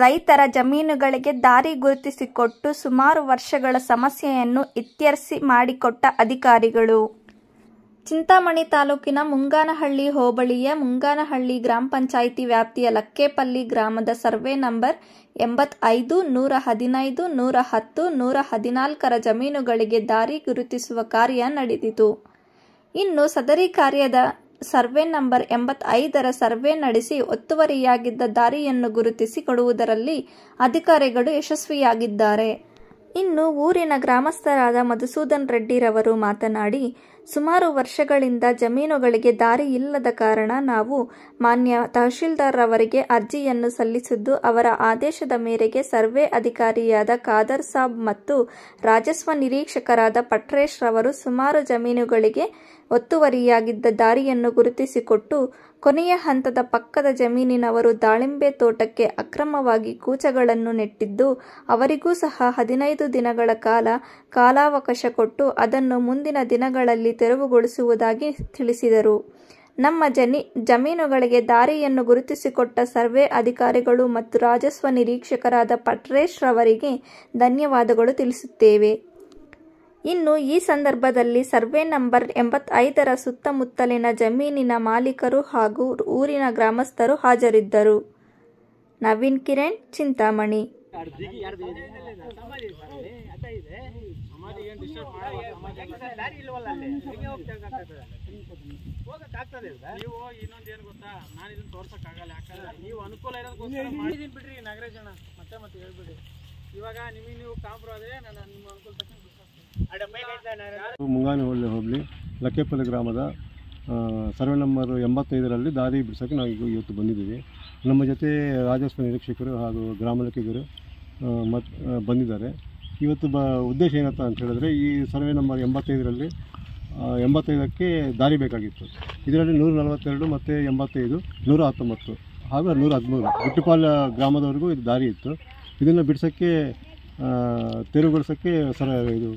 ರೈತರ ಜಮೀನುಗಳಿಗೆ ದಾರಿ ಗುರುತಿಸಿಕೊಟ್ಟು ಸುಮಾರು ವರ್ಷಗಳ ಸಮಸ್ಯೆಯನ್ನು ಇತ್ಯರ್ಥ ಮಾಡಿಕೊಟ್ಟ ಅಧಿಕಾರಿಗಳು. ಚಿಂತಾಮಣಿ ತಾಲೂಕಿನ ಮುಂಗಾನಹಳ್ಳಿ ಹೋಬಳಿಯ ಮುಂಗಾನಹಳ್ಳಿ ಗ್ರಾಮ ಪಂಚಾಯಿತಿ ವ್ಯಾಪ್ತಿಯ ಲಕ್ಕೇಪಲ್ಲಿ ಗ್ರಾಮದ ಸರ್ವೆ ನಂಬರ್ 85, 115, 110, 114ರ ಜಮೀನುಗಳಿಗೆ ದಾರಿ ಗುರುತಿಸುವ ಕಾರ್ಯ ನಡೆದಿತು. ಇನ್ನು ಸದರಿ ಕಾರ್ಯದ ಸರ್ವೆ ನಂಬರ್ 85ರ ಸರ್ವೆ ನಡೆಸಿ ಒತ್ತುವರಿಯಾಗಿದ್ದ ದಾರಿಯನ್ನು ಗುರುತಿಸಿ ಕೊಡುವುದರಲ್ಲಿ ಅಧಿಕಾರಿಗಳು ಯಶಸ್ವಿಯಾಗಿದ್ದಾರೆ. ಇನ್ನು ಊರಿನ ಗ್ರಾಮಸ್ಥರಾದ ಮಧುಸೂದನ್ ರೆಡ್ಡಿರವರು ಮಾತನಾಡಿ, ಸುಮಾರು ವರ್ಷಗಳಿಂದ ಜಮೀನುಗಳಿಗೆ ದಾರಿ ಇಲ್ಲದ ಕಾರಣ ನಾವು ಮಾನ್ಯ ತಹಶೀಲ್ದಾರ್ ಅವರಿಗೆ ಅರ್ಜಿಯನ್ನು ಸಲ್ಲಿಸಿದ್ದು, ಅವರ ಆದೇಶದ ಮೇರೆಗೆ ಸರ್ವೆ ಅಧಿಕಾರಿಯಾದ ಖಾದರ್ ಸಾಬ್ ಮತ್ತು ರಾಜಸ್ವ ನಿರೀಕ್ಷಕರಾದ ಪಟ್ರೇಶ್ ರವರು ಸುಮಾರು ಜಮೀನುಗಳಿಗೆ ಒತ್ತುವರಿಯಾಗಿದ್ದ ದಾರಿಯನ್ನು ಗುರುತಿಸಿಕೊಟ್ಟು, ಕೊನೆಯ ಹಂತದ ಪಕ್ಕದ ಜಮೀನಿನವರು ದಾಳಿಂಬೆ ತೋಟಕ್ಕೆ ಅಕ್ರಮವಾಗಿ ಕೂಚಗಳನ್ನು ನೆಟ್ಟಿದ್ದು, ಅವರಿಗೂ ಸಹ 15 ದಿನಗಳ ಕಾಲಾವಕಾಶ ಕೊಟ್ಟು ಅದನ್ನು ಮುಂದಿನ ದಿನಗಳಲ್ಲಿ ತೆರವುಗೊಳಿಸುವುದಾಗಿ ತಿಳಿಸಿದರು. ನಮ್ಮ ಜಮೀನುಗಳಿಗೆ ದಾರಿಯನ್ನು ಗುರುತಿಸಿಕೊಟ್ಟ ಸರ್ವೆ ಅಧಿಕಾರಿಗಳು ಮತ್ತು ರಾಜಸ್ವ ನಿರೀಕ್ಷಕರಾದ ಪಟ್ರೇಶ್ ರವರಿಗೆ ಧನ್ಯವಾದಗಳು ತಿಳಿಸುತ್ತೇವೆ. ಇನ್ನು ಈ ಸಂದರ್ಭದಲ್ಲಿ ಸರ್ವೆ ನಂಬರ್ 85ರ ಸುತ್ತಮುತ್ತಲಿನ ಜಮೀನಿನ ಮಾಲೀಕರು ಹಾಗೂ ಊರಿನ ಗ್ರಾಮಸ್ಥರು ಹಾಜರಿದ್ದರು. ನವೀನ್ ಕಿರಣ್, ಚಿಂತಾಮಣಿ. ಮುಂಗಾನಹಳ್ಳಿ ಹೋಬಳಿ ಲಕ್ಕೇಪಲ್ಲಿ ಗ್ರಾಮದ ಸರ್ವೆ ನಂಬರ್ 85ರಲ್ಲಿ ದಾರಿ ಬಿಡಿಸೋಕ್ಕೆ ನಾವು ಇವತ್ತು ಬಂದಿದ್ದೀವಿ. ನಮ್ಮ ಜೊತೆ ರಾಜಸ್ವ ನಿರೀಕ್ಷಕರು ಹಾಗೂ ಗ್ರಾಮ ಲೆಕ್ಕಿಗರು ಬಂದಿದ್ದಾರೆ. ಇವತ್ತು ಉದ್ದೇಶ ಏನಂತ ಅಂತ ಹೇಳಿದ್ರೆ, ಈ ಸರ್ವೆ ನಂಬರ್ 85ರಲ್ಲಿ 85ಕ್ಕೆ ದಾರಿ ಬೇಕಾಗಿತ್ತು. ಇದರಲ್ಲಿ 142 ಮತ್ತು 85, 119 ಹಾಗೂ 113 ಗುಟ್ಟಿಪಾಳ್ಯ ಗ್ರಾಮದವರೆಗೂ ಇದು ದಾರಿ ಇತ್ತು. ಇದನ್ನು ಬಿಡಿಸೋಕ್ಕೆ ತೆರವುಗೊಳಿಸೋಕ್ಕೆ ಇದು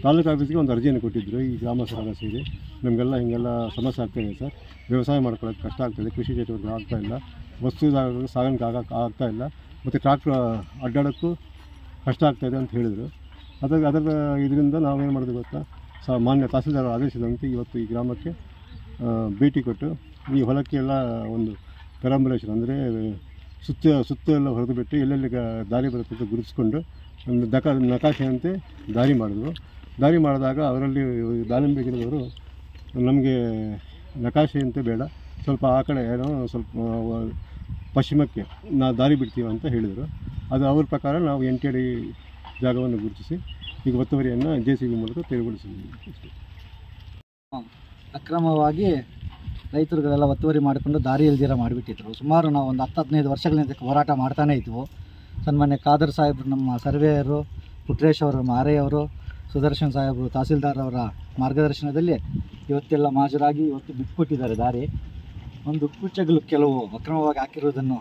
ತಾಲೂಕು ಆಫೀಸ್ಗೆ ಒಂದು ಅರ್ಜಿಯನ್ನು ಕೊಟ್ಟಿದ್ದರು. ಈ ಗ್ರಾಮಸ್ಥರೆಲ್ಲ ಸೇರಿ ನಮಗೆಲ್ಲ ಹೀಗೆಲ್ಲ ಸಮಸ್ಯೆ ಆಗ್ತಾಯಿದೆ ಸರ್, ವ್ಯವಸಾಯ ಮಾಡ್ಕೊಳ್ಳೋಕ್ಕೆ ಕಷ್ಟ ಆಗ್ತಾಯಿದೆ, ಕೃಷಿ ಚಟುವಟಿಕೆ ಆಗ್ತಾಯಿಲ್ಲ, ವಸ್ತು ಸಾಗಾಣಿಕೆ ಆಗ್ತಾಯಿಲ್ಲ, ಮತ್ತು ಟ್ರಾಕ್ಟ್ರ್ ಅಡ್ಡಾಡೋಕ್ಕೂ ಕಷ್ಟ ಆಗ್ತಾಯಿದೆ ಅಂತ ಹೇಳಿದರು. ಅದರ ಇದರಿಂದ ನಾವೇನು ಮಾಡಿದ್ವಿ ಗೊತ್ತಾ, ಮಾನ್ಯ ತಹಸೀಲ್ದಾರ್ ಆದೇಶದಂತೆ ಇವತ್ತು ಈ ಗ್ರಾಮಕ್ಕೆ ಭೇಟಿ ಕೊಟ್ಟು ಈ ಹೊಲಕ್ಕೆ ಎಲ್ಲ ಒಂದು ಪೆರಂಬುಲೇಷನ್ ಅಂದರೆ ಸುತ್ತ ಎಲ್ಲ ಹೊರದು ಬಿಟ್ಟು ಎಲ್ಲೆಲ್ಲಿ ದಾರಿ ಬರುತ್ತೆ ಅಂತ ಗುರುತಿಸ್ಕೊಂಡು ಒಂದು ನಕಾಶೆಯಂತೆ ದಾರಿ ಮಾಡಿದ್ರು. ದಾರಿ ಮಾಡಿದಾಗ ಅವರಲ್ಲಿ ದಾಳಿಂಬೆ ಗಿಡದವರು ನಮಗೆ ನಕಾಶೆಯಂತೆ ಬೇಡ, ಸ್ವಲ್ಪ ಆ ಕಡೆ ಏನೋ ಸ್ವಲ್ಪ ಪಶ್ಚಿಮಕ್ಕೆ ದಾರಿ ಬಿಡ್ತೀವಿ ಅಂತ ಹೇಳಿದರು. ಅದು ಅವ್ರ ಪ್ರಕಾರ ನಾವು 8 ಅಡಿ ಜಾಗವನ್ನು ಗುರುತಿಸಿ ಈಗ ಒತ್ತುವರಿಯನ್ನು JCB ಮೂಲಕ ತೆರವುಗೊಳಿಸಿದ್ದೀವಿ. ಅಕ್ರಮವಾಗಿ ರೈತರುಗಳೆಲ್ಲ ಒತ್ತುವರಿ ಮಾಡಿಕೊಂಡು ದಾರಿ ಇಲ್ದಿರ ಮಾಡಿಬಿಟ್ಟಿದ್ರು. ಸುಮಾರು ನಾವು ಒಂದು 10-15 ವರ್ಷಗಳಿಂದ ಹೋರಾಟ ಮಾಡ್ತಾನೇ ಇದ್ವು. ಸನ್ಮಾನ್ಯ ಖಾದರ್ ಸಾಹೇಬರು, ನಮ್ಮ ಸರ್ವೇಯರು, ಪುಟ್ರೇಶ್ ಅವರು, ಮಾರೆಯವರು, ಸುದರ್ಶನ್ ಸಾಹೇಬರು, ತಹಸೀಲ್ದಾರ್ ಅವರ ಮಾರ್ಗದರ್ಶನದಲ್ಲಿ ಇವತ್ತೆಲ್ಲ ಹಾಜರಾಗಿ ಇವತ್ತು ಬಿಟ್ಕೊಟ್ಟಿದ್ದಾರೆ ದಾರಿ. ಒಂದು ಕೂಚಗಳು ಕೆಲವು ಅಕ್ರಮವಾಗಿ ಹಾಕಿರೋದನ್ನು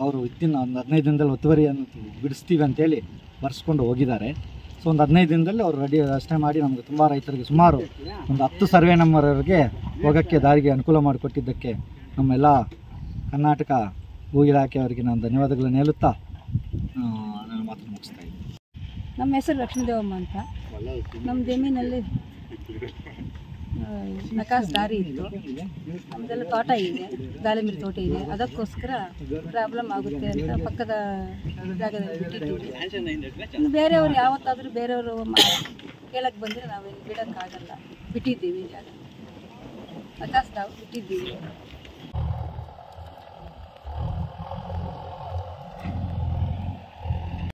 ಅವರು ಒಂದು 15 ದಿನದಲ್ಲಿ ಒತ್ತುವರಿಯನ್ನು ಬಿಡಿಸ್ತೀವಿ ಅಂತೇಳಿ ಬರ್ಸ್ಕೊಂಡು ಹೋಗಿದ್ದಾರೆ. ಸೊ ಒಂದು 15 ದಿನದಲ್ಲಿ ಅವರು ರೆಡಿ ವ್ಯವಸ್ಥೆ ಮಾಡಿ ನಮಗೆ ತುಂಬ ರೈತರಿಗೆ ಸುಮಾರು ಒಂದು 10 ಸರ್ವೆ ನಂಬರ್ವರೆಗೆ ಹೋಗೋಕ್ಕೆ ದಾರಿಗೆ ಅನುಕೂಲ ಮಾಡಿಕೊಟ್ಟಿದ್ದಕ್ಕೆ ನಮ್ಮೆಲ್ಲ ಕರ್ನಾಟಕ ಭೂ ಇಲಾಖೆಯವರಿಗೆ ನಾನು ಧನ್ಯವಾದಗಳನ್ನು ಹೇಳುತ್ತಾ ನಾನು ಮಾತನ್ನು ಮುಗಿಸ್ತಾ ಇದ್ದೀನಿ. ನಮ್ಮ ಹೆಸರು ಲಕ್ಷ್ಮೀದೇವಮ್ಮ ಅಂತ. ನಮ್ಮ ಜಮೀನಲ್ಲಿ ನಕಾಸ್ ದಾರಿ ಇತ್ತು. ನಮ್ಮದೆಲ್ಲ ತೋಟ ಇದೆ, ದಾಳಿಂಬೆ ತೋಟ ಇದೆ. ಅದಕ್ಕೋಸ್ಕರ ಪ್ರಾಬ್ಲಮ್ ಆಗುತ್ತೆ ಅಂತ ಪಕ್ಕದ ಜಾಗದಲ್ಲಿ ಬಿಟ್ಟಿದ್ದೀವಿ. ಇನ್ನು ಬೇರೆಯವರು ಯಾವತ್ತಾದರೂ ಬೇರೆಯವರು ಕೇಳಕ್ಕೆ ಬಂದರೆ ನಾವೇನು ಬಿಡೋಕ್ಕಾಗಲ್ಲ, ಬಿಟ್ಟಿದ್ದೀವಿ ಜಾಗ. ನಕಾಸ್ ಬಿಟ್ಟಿದ್ದೀವಿ.